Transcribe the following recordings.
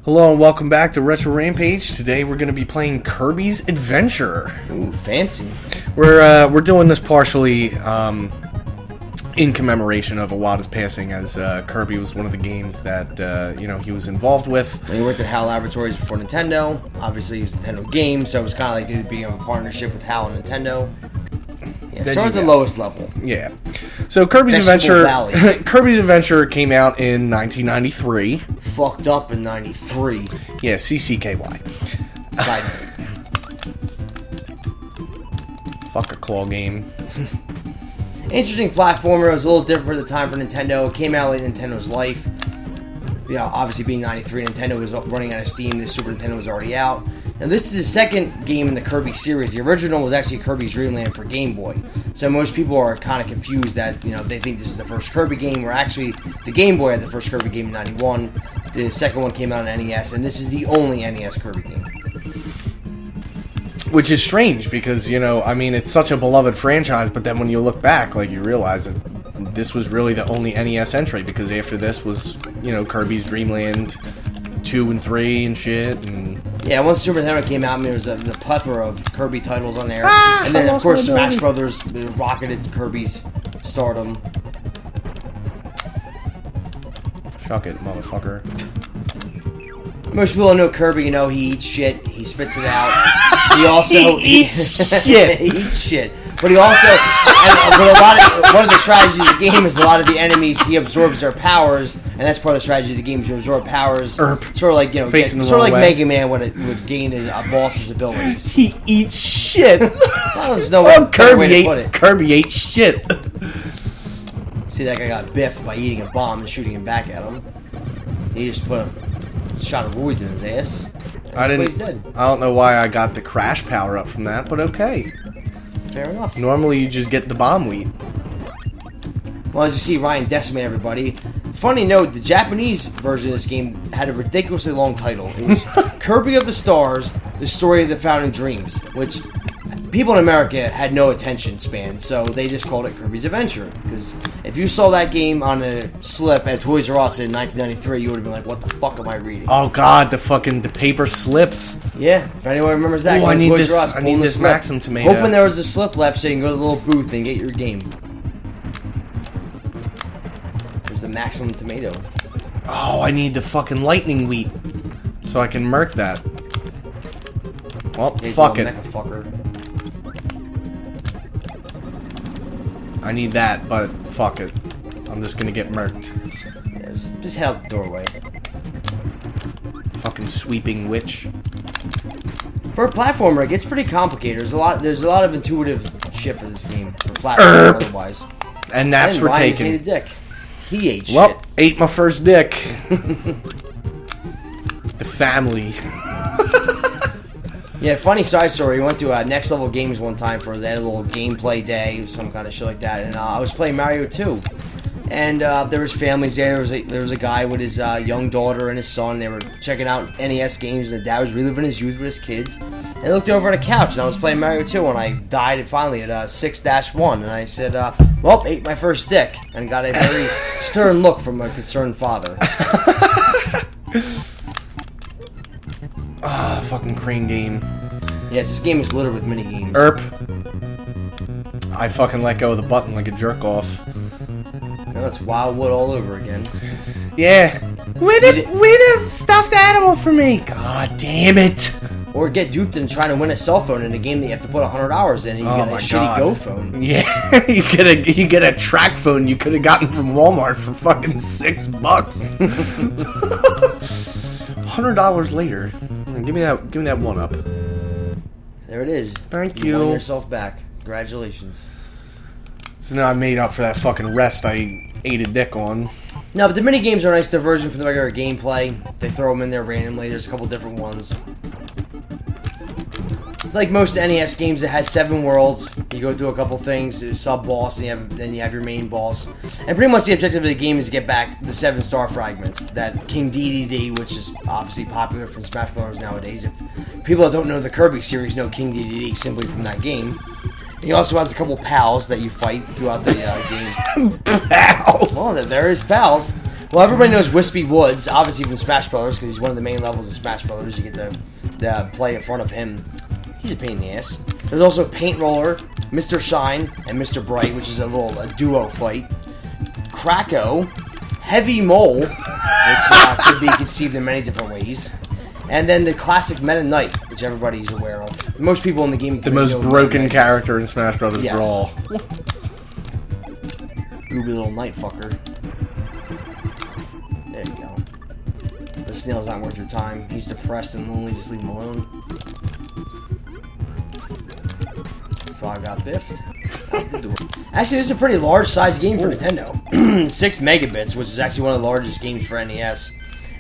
Hello and welcome back to Retro Rampage. Today we're going to be playing Kirby's Adventure. Ooh, fancy. We're doing this partially in commemoration of Iwata's passing, as Kirby was one of the games that he was involved with. When he worked at HAL Laboratories before Nintendo, obviously it was a Nintendo game, so it was kind of like it being a partnership with HAL and Nintendo. Yeah, start at the lowest level. Yeah. So Kirby's Adventure Kirby's Adventure came out in 1993. Fucked up in 93. Yeah, CCKY. Side note. Fuck a claw game. Interesting platformer. It was a little different for the time for Nintendo. It came out late in Nintendo's life. Yeah, obviously being 93, Nintendo was running out of steam. The Super Nintendo was already out. Now this is the second game in the Kirby series. The original was actually Kirby's Dreamland for Game Boy. So most people are kind of confused that, they think this is the first Kirby game, where actually the Game Boy had the first Kirby game in 91. The second one came out on NES, and this is the only NES Kirby game. Which is strange because, it's such a beloved franchise, but then when you look back, you realize that this was really the only NES entry, because after this was, Kirby's Dreamland 2 and 3 and shit, and... Yeah, once Super Nintendo came out, there was a plethora of Kirby titles on there. And then, of course, Smash Brothers rocketed Kirby's stardom. Shuck it, motherfucker. Most people don't know Kirby, he eats shit, he spits it out. He also eats shit. He eats shit. But he also, one of the strategies of the game is a lot of the enemies, he absorbs their powers, and that's part of the strategy of the game, is you absorb powers. Sort of like, Mega Man would gain a boss's abilities. He eats shit. Well, there's no way to put it. Kirby ate shit. See, that guy got biffed by eating a bomb and shooting him back at him. He just put a shot of roids in his ass. I don't know why I got the crash power up from that, but okay. Fair enough. Normally you just get the bomb wheat. Well, as you see, Ryan decimate everybody. Funny note, the Japanese version of this game had a ridiculously long title. It was Kirby of the Stars, the story of the Founding Dreams, which people in America had no attention span, so they just called it Kirby's Adventure. Because if you saw that game on a slip at Toys R Us in 1993, you would have been like, what the fuck am I reading? Oh god, the paper slips. Yeah, if anyone remembers that, I need this Maxim tomato. Hoping there was a slip left so you can go to the little booth and get your game. There's the Maximum tomato. Oh, I need the fucking lightning wheat so I can murk that. Well, fuck it. I need that, but fuck it. I'm just gonna get murked. Yeah, just head out the doorway. Fucking sweeping witch. For a platformer, it gets pretty complicated. There's a lot of intuitive shit for this game, for platformer otherwise. And naps were taken. Ate a dick. He ate shit. Well, ate my first dick. The family. Yeah, funny side story. We went to Next Level Games one time for that little gameplay day, some kind of shit like that, and I was playing Mario 2. And there was families there. There was a guy with his young daughter and his son. They were checking out NES games, and the dad was reliving his youth with his kids. And I looked over on a couch, and I was playing Mario 2, and I died finally at 6-1. And I said, well, ate my first dick, and got a very stern look from a concerned father. Ah, fucking crane game. Yes, this game is littered with mini games. I fucking let go of the button like a jerk off. Now it's Wildwood all over again. Yeah. Win a stuffed animal for me. God damn it. Or get duped and trying to win a cell phone in a game that you have to put $100 in, and you get a shitty Go phone. Yeah, you get a track phone you could have gotten from Walmart for fucking $6. $100 later. Give me that one up. There it is. Thank you. You won yourself back. Congratulations. So now I made up for that fucking rest I ate a dick on. No, but the mini games are a nice diversion from the regular gameplay. They throw them in there randomly. There's a couple different ones. Like most NES games, it has 7 worlds. You go through a couple things, a sub-boss, and then you have your main boss. And pretty much the objective of the game is to get back the 7 star fragments. That King DDD, which is obviously popular from Smash Bros. Nowadays. If people that don't know the Kirby series know King DDD simply from that game. He also has a couple pals that you fight throughout the game. Pals? Well, there is pals. Well, everybody knows Wispy Woods, obviously from Smash Brothers, because he's one of the main levels of Smash Brothers. You get to play in front of him. He's a pain in the ass. There's also Paint Roller, Mr. Shine, and Mr. Bright, which is a duo fight. Kracko, Heavy Mole, which could be conceived in many different ways. And then the classic Meta Knight, which everybody's aware of. Most people in the game... The most broken character in Smash Brothers Brawl. Gooby little knight fucker. There you go. The snail's not worth your time. He's depressed and lonely. Just leave him alone. Frog got biffed. Out the door. Actually, this is a pretty large size game for Nintendo. 6 megabits, which is actually one of the largest games for NES.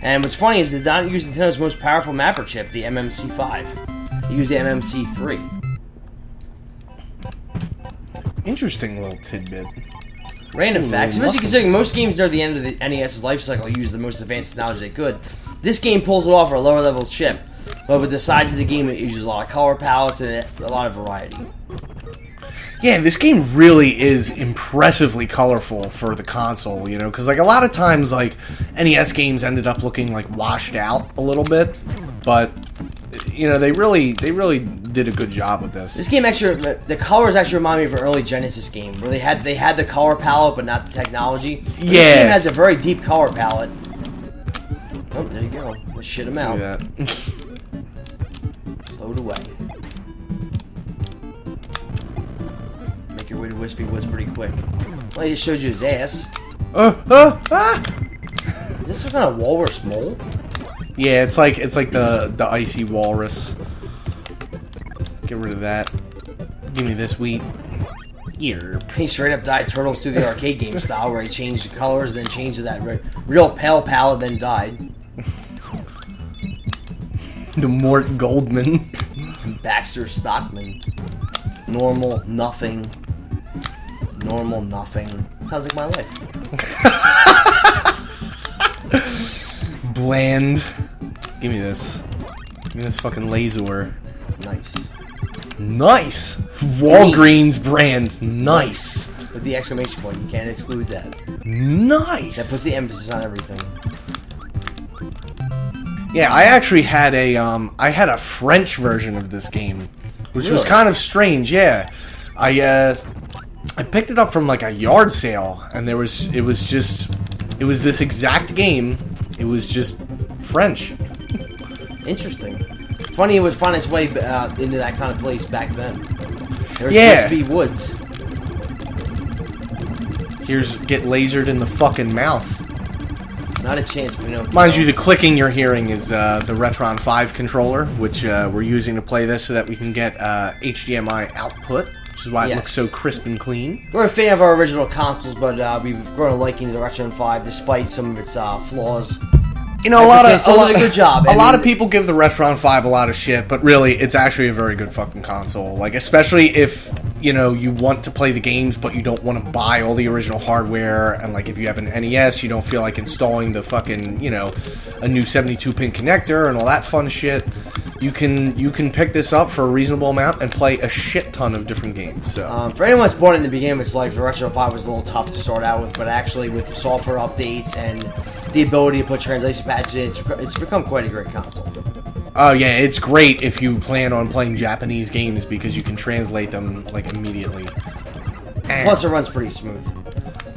And what's funny is it did not use Nintendo's most powerful mapper chip, the MMC5. It used the MMC3. Interesting little tidbit. Random facts. Especially considering most games near the end of the NES's life cycle use the most advanced technology they could. This game pulls it off for a lower level chip. But with the size of the game, it uses a lot of color palettes and a lot of variety. Yeah, this game really is impressively colorful for the console, you know, because like a lot of times, like NES games ended up looking like washed out a little bit, but you know they really did a good job with this. This game actually, the colors actually remind me of an early Genesis game where they had the color palette but not the technology. But yeah, this game has a very deep color palette. Oh, there you go. Let's shit him out. Float away. Make your way to Wispy Woods pretty quick. Well, he just showed you his ass. Is this some kind of walrus mole? Yeah, it's like the icy walrus. Get rid of that. Give me this wheat. Here. He straight up dyed Turtles through the arcade game style, where he changed the colors, then changed to that real pale palette, then died. The Mort Goldman. Baxter Stockman. Normal nothing. Normal nothing. Sounds like my life. Bland. Give me this. Give me this fucking Lazor. Nice. Nice! Walgreens brand. Nice. With the exclamation point, you can't exclude that. Nice! That puts the emphasis on everything. Yeah, I actually had a French version of this game, which was kind of strange. Yeah, I picked it up from like a yard sale, and it was this exact game. It was just French. Interesting. Funny it would find its way into that kind of place back then. There's Wispy Woods. Here's get lasered in the fucking mouth. Not a chance, Pinocchio. Mind you, the clicking you're hearing is the Retron 5 controller, which we're using to play this so that we can get HDMI output, which is why it looks so crisp and clean. We're a fan of our original consoles, but we've grown a liking to the Retron 5 despite some of its flaws. You know, a lot of good job. A lot of people give the Retron 5 a lot of shit, but really, it's actually a very good fucking console. Like, especially if you want to play the games, but you don't want to buy all the original hardware, and like if you have an NES, you don't feel like installing the fucking a new 72-pin connector and all that fun shit. You can pick this up for a reasonable amount and play a shit ton of different games. So for anyone that's bought it in the beginning of its life, the Retro 5 was a little tough to start out with, but actually with software updates and the ability to put translation patches in, it's become quite a great console. Oh yeah, it's great if you plan on playing Japanese games because you can translate them like immediately. Plus, it runs pretty smooth.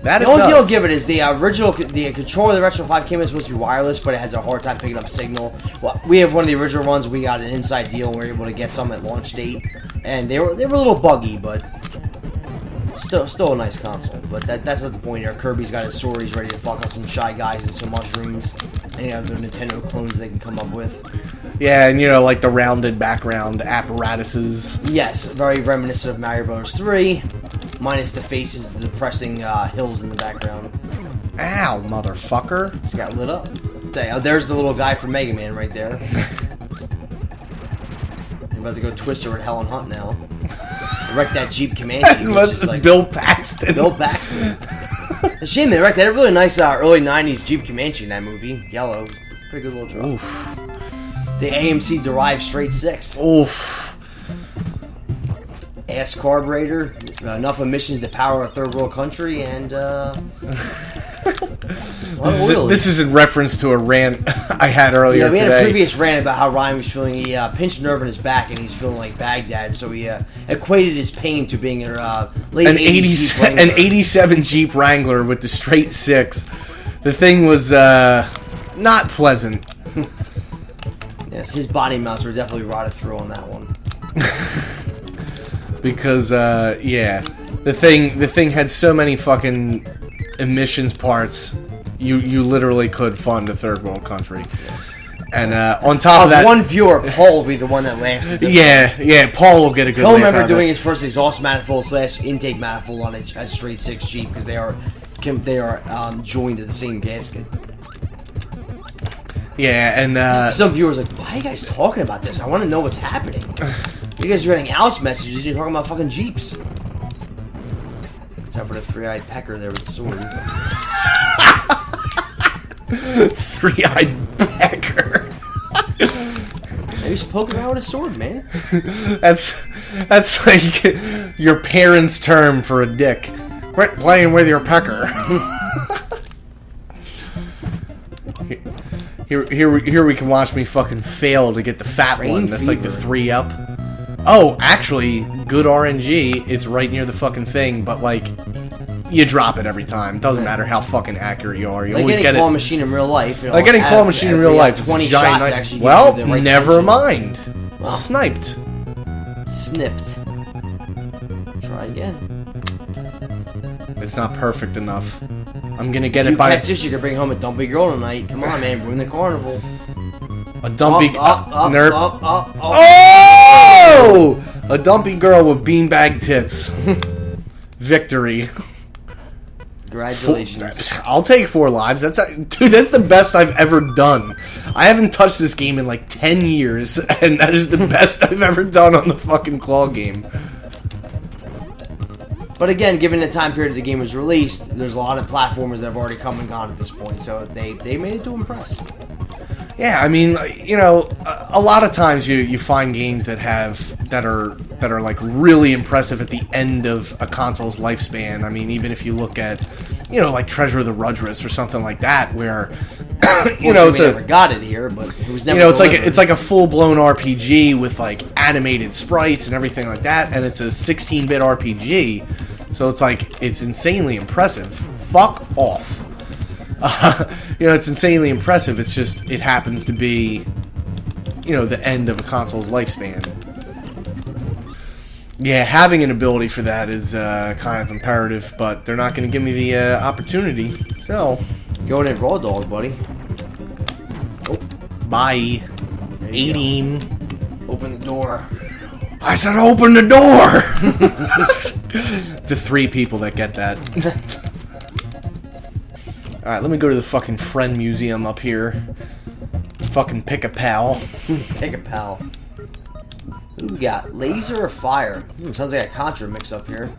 The only thing I'll give it is the controller of the Retro 5 came in supposed to be wireless, but it has a hard time picking up signal. Well, we have one of the original ones. We got an inside deal, and we were able to get some at launch date, and they were a little buggy, but still a nice console. But that's not the point here. Kirby's got his sword. He's ready to fuck up some Shy Guys and some mushrooms. Any other Nintendo clones they can come up with. Yeah, and like the rounded background apparatuses. Yes, very reminiscent of Mario Bros. 3, minus the faces, the depressing hills in the background. Ow, motherfucker. It's got lit up. Say, there's the little guy from Mega Man right there. I'm about to go Twister at Helen Hunt now. Wreck that Jeep Comanche, which is like Bill Paxton. Bill Paxton. It's a shame they wrecked that. A really nice early 90s Jeep Comanche in that movie. Yellow. Pretty good little truck. Oof. The AMC derived straight 6. Oof. Ass carburetor. Enough emissions to power a third world country, and This is in reference to a rant I had earlier today. Yeah, we had a previous rant about how Ryan was feeling. He pinched a nerve in his back, and he's feeling like Baghdad. So he equated his pain to being an 87 Jeep Wrangler with the straight six. The thing was not pleasant. Yes, his body mounts were definitely rotted through on that one. Because the thing had so many fucking emissions parts. You literally could fund a third world country. Yes. And on top of that, one viewer, Paul, will be the one that laughs at this. Yeah, Paul will get a good He'll laugh remember out doing of his first exhaust manifold / intake manifold on a straight 6 Jeep because they are joined to the same gasket. Yeah, and some viewers are like, why are you guys talking about this? I want to know what's happening. You guys are getting Alice messages and you're talking about fucking Jeeps. Except for the 3-eyed pecker there with the sword. 3-eyed pecker. Maybe just poke around with a sword, man. That's like your parents' term for a dick. Quit playing with your pecker. Here we can watch me fucking fail to get the fat one. That's like the 3-up. Oh, actually, good RNG. It's right near the fucking thing, but like, you drop it every time. Doesn't matter how fucking accurate you are. You always get it. Claw machine in real life. Like getting claw machine in real life. 20 shots actually. Well, never mind. Well, Sniped. Snipped. Try again. It's not perfect enough. I'm gonna get it by. You catch this, you can bring home a dumpy girl tonight. Come on, man, ruin the carnival. A dumpy nerd. Oh! A dumpy girl with beanbag tits. Victory. Congratulations. I'll take 4 lives. That's the best I've ever done. I haven't touched this game in like 10 years, and that is the best I've ever done on the fucking claw game. But again, given the time period the game was released, there's a lot of platformers that have already come and gone at this point, so they made it to impress. Yeah, I mean, you know, a lot of times you find games that are like really impressive at the end of a console's lifespan. I mean, even if you look at, you know, like Treasure of the Rudress or something like that, where you know, never got it here, but it was never. You know, it's like a full blown RPG with like animated sprites and everything like that, and it's a 16-bit RPG, so it's like it's insanely impressive. Fuck off. You know, it's insanely impressive. It's just, it happens to be, you know, the end of a console's lifespan. Yeah, having an ability for that is kind of imperative, but they're not going to give me the opportunity. So, going in raw dog, buddy. Oh, bye. 18. Open the door. I said, open the door. The 3 people that get that. Alright, let me go to the fucking friend museum up here. Fucking pick a pal. Pick a pal. Who we got? Laser or fire? Sounds like a Contra mix up here.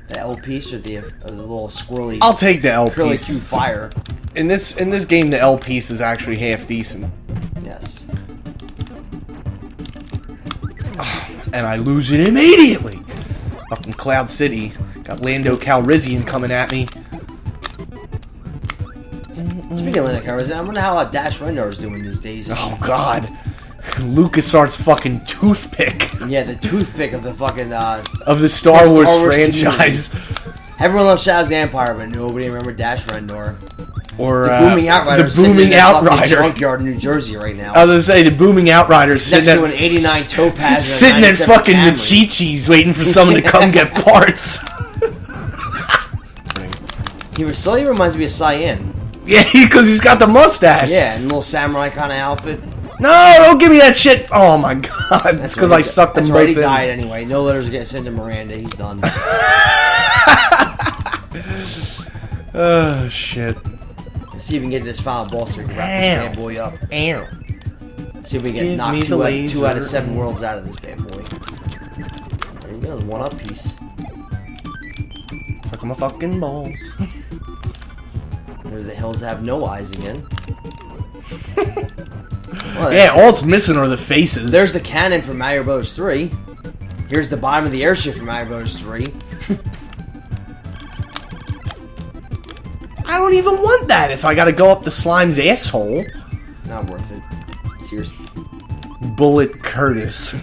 The L piece or the little squirrely. I'll take the L really piece. cute fire. In this game, the L piece is actually half decent. Yes. And I lose it immediately. Fucking Cloud City. Got Lando Calrissian coming at me. Speaking of Lando Calrissian, I wonder how Dash Rendar is doing these days. Oh God. LucasArts fucking toothpick. Yeah, the toothpick of the fucking of the Star Wars franchise. Community. Everyone loves Shadows of the Empire, but nobody remembered Dash Rendar. Or the Booming Outrider. The Booming Outrider. Junkyard in New Jersey right now. I was gonna say the Booming Outrider sitting next to an '89 Topaz. Sitting at fucking the Chi-Chi's waiting for someone to come get parts. He slowly reminds me of Cyan. Yeah, because he's got the mustache. Yeah, and a little samurai kind of outfit. No, don't give me that shit. Oh my God, that's because I sucked them both in. That's right, he died anyway. No letters get sent to Miranda. He's done. Oh shit. Let's see if we can get to this final boss so we can wrap this bad boy up. Ow. See if we can knock 2 out of 7 worlds out of this bad boy. There you go, the 1-up piece. Suck my fucking balls. There's the hills that have no eyes again. Well, yeah, all it's missing are the faces. There's the cannon from Mario Bros. 3. Here's the bottom of the airship from Mario Bros. 3. I don't even want that if I gotta go up the slime's asshole. Not worth it. Seriously. Bullet Curtis.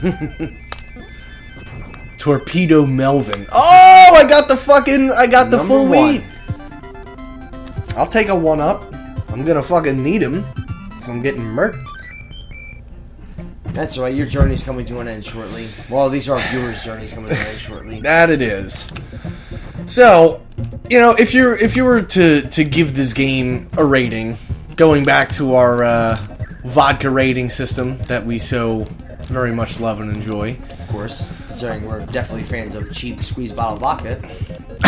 Torpedo Melvin. Oh, I got the full wheat. I'll take a 1-up. I'm gonna fucking need him. I'm getting murked. That's right, your journey's coming to an end shortly. Well, these are our viewers' journeys coming to an end shortly. That it is. So, you know, if you were to give this game a rating, going back to our vodka rating system that we so very much love and enjoy. Of course, considering we're definitely fans of cheap squeeze bottle vodka.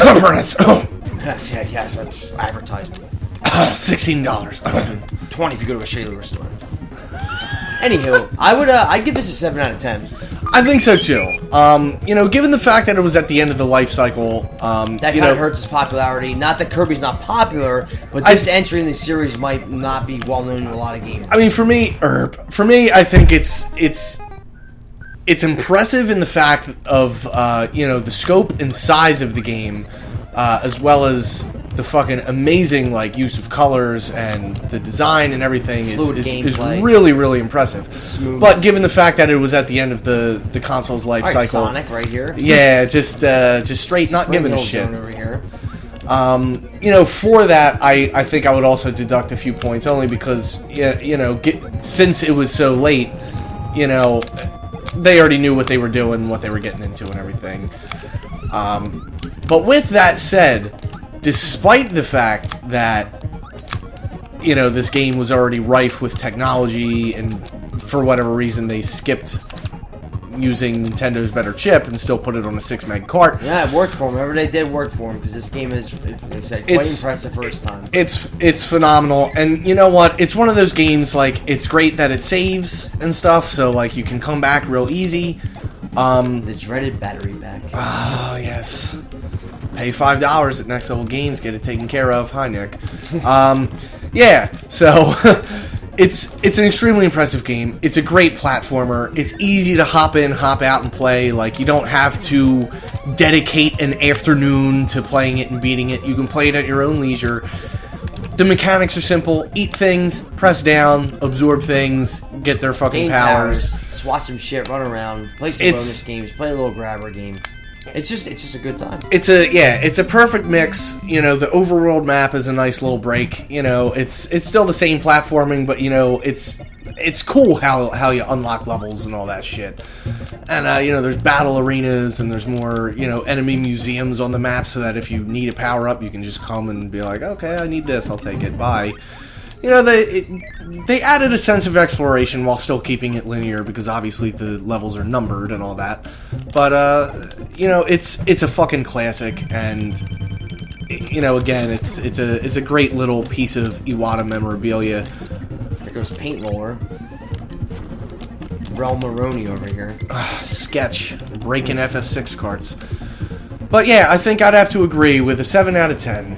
yeah, that's advertisement. $16. 20 if you go to a Shea Lewis store. Anywho, I'd give this a 7 out of 10. I think so too. You know, given the fact that it was at the end of the life cycle, that kind of hurts its popularity. Not that Kirby's not popular, but this entry in the series might not be well known in a lot of games. I mean, for me, I think it's impressive in the fact of you know, the scope and size of the game, as well as the fucking amazing like use of colors and the design and everything is really, really impressive. Smooth. But given the fact that it was at the end of the console's life cycle, Sonic right here. Yeah, just straight not giving a shit. Over here. You know, for that, I think I would also deduct a few points only because you know, since it was so late, you know, they already knew what they were doing, what they were getting into, and everything. But with that said, despite the fact that, you know, this game was already rife with technology and for whatever reason they skipped using Nintendo's better chip and still put it on a 6-meg cart. Yeah, it worked for them. Whatever they did worked for them because this game is, like I said, quite impressive first time. It's phenomenal. And you know what? It's one of those games, like, it's great that it saves and stuff, so, like, you can come back real easy. The dreaded battery back. Oh, yes. Pay $5 at Next Level Games, get it taken care of. Hi, Nick. Yeah, so it's an extremely impressive game. It's a great platformer. It's easy to hop in, hop out, and play. Like, you don't have to dedicate an afternoon to playing it and beating it. You can play it at your own leisure. The mechanics are simple. Eat things, press down, absorb things, get their fucking powers. Just watch some shit, run around, play some bonus games, play a little grabber game. It's just a good time. It's a perfect mix. You know, the overworld map is a nice little break. You know, it's still the same platforming, but you know, it's cool how you unlock levels and all that shit. And you know, there's battle arenas and there's more, you know, enemy museums on the map, so that if you need a power up, you can just come and be like, okay, I need this, I'll take it. Bye. You know, they added a sense of exploration while still keeping it linear, because obviously the levels are numbered and all that. But you know, it's a fucking classic, and you know, again, it's a great little piece of Iwata memorabilia. There goes Paint Roller. Rel Maroney over here. Sketch breaking FF6 carts. But yeah, I think I'd have to agree with a 7 out of 10.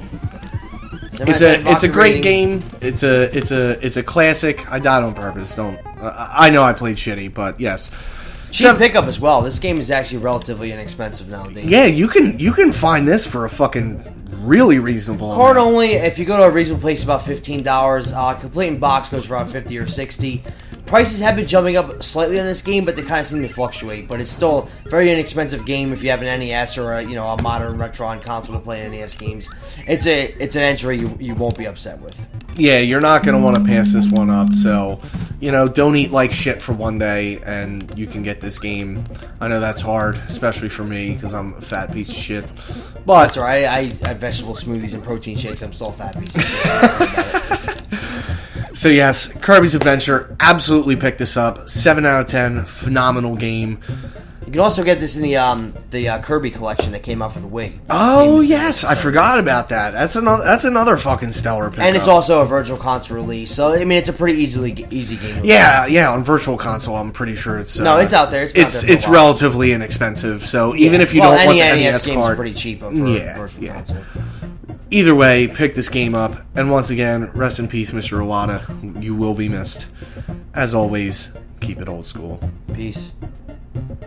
It's a great game. It's a classic. I died on purpose. Don't. I know I played shitty, but yes. Cheap pickup as well. This game is actually relatively inexpensive nowadays. Yeah, you can find this for a fucking really reasonable Card amount. only. If you go to a reasonable place, about $15. Complete in box goes for around $50 or $60. Prices have been jumping up slightly on this game, but they kind of seem to fluctuate. But it's still a very inexpensive game if you have an NES or a modern Retron console to play NES games. It's an entry you won't be upset with. Yeah, you're not going to want to pass this one up. So, you know, don't eat like shit for one day, and you can get this game. I know that's hard, especially for me, because I'm a fat piece of shit. But that's all right. I have vegetable smoothies and protein shakes. I'm still a fat piece of shit. So yes, Kirby's Adventure, absolutely pick this up. 7 out of 10, phenomenal game. You can also get this in the Kirby collection that came out for the Wii. Oh yes, I forgot about that. That's another fucking stellar pickup. And it's also a Virtual Console release, so I mean it's a pretty easy game. Yeah, on Virtual Console, I'm pretty sure it's no, it's out there. It's relatively inexpensive. So even if you don't want the NES games card, are pretty cheap for Virtual Console. Either way, pick this game up. And once again, rest in peace, Mr. Iwata. You will be missed. As always, keep it old school. Peace.